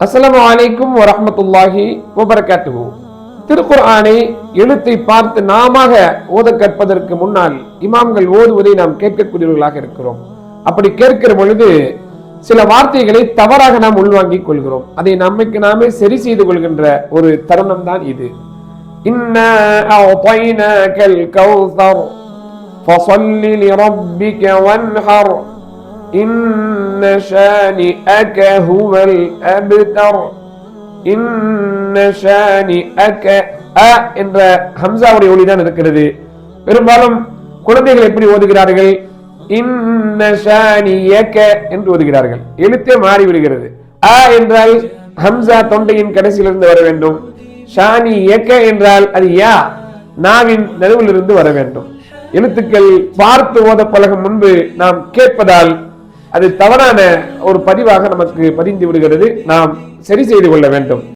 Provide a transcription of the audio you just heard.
அஸ்ஸலாமு அலைக்கும் வரஹ்மத்துல்லாஹி வபரகாத்துஹு. திருக்குர்ஆனை எழுத்தை பார்த்து நாம ஓத கற்பதற்கு முன்னால் இமாம்கள் ஓதுவதை நாம் கேட்கக்கூடியவர்களாக இருக்கிறோம். அப்படி கேட்கிற பொழுது சில வார்த்தைகளை தவறாக நாம் உள்வாங்கிக் கொள்கிறோம். அதை நம்மைக்கு நாமே சரி செய்து கொள்கின்ற ஒரு தருணம் தான் இது. இன்னா அஅதைனாகல் கௌஸர் ஃபஸல்லி லிரப்பிக வன்ஹர் இன்ன ஷானிஅக ஹுவல் அப்தர். இன்ன ஷானிஅக என்ற ஹம்சாவுடைய ஒலிதான் இருக்கிறது. பெரும்பாலும் குழந்தைகள் எப்படி ஓதுகிறார்கள்? இன்ன ஷானியக என்று ஓதுகிறார்கள். எழுத்தே மாறிவிடுகிறது. என்றால் ஹம்சா தொண்டையின் கடைசியிலிருந்து வர வேண்டும். ஷானியக என்றால் அது யா நாவின் நடுவிலிருந்து வர வேண்டும். எழுத்துக்கள் பார்த்து ஓத பழகும் முன்பு நாம் கேட்பதால் அது தவறான ஒரு பதிவாக நமக்கு பதிந்து விடுகிறது. நாம் சரி செய்து கொள்ள வேண்டும்.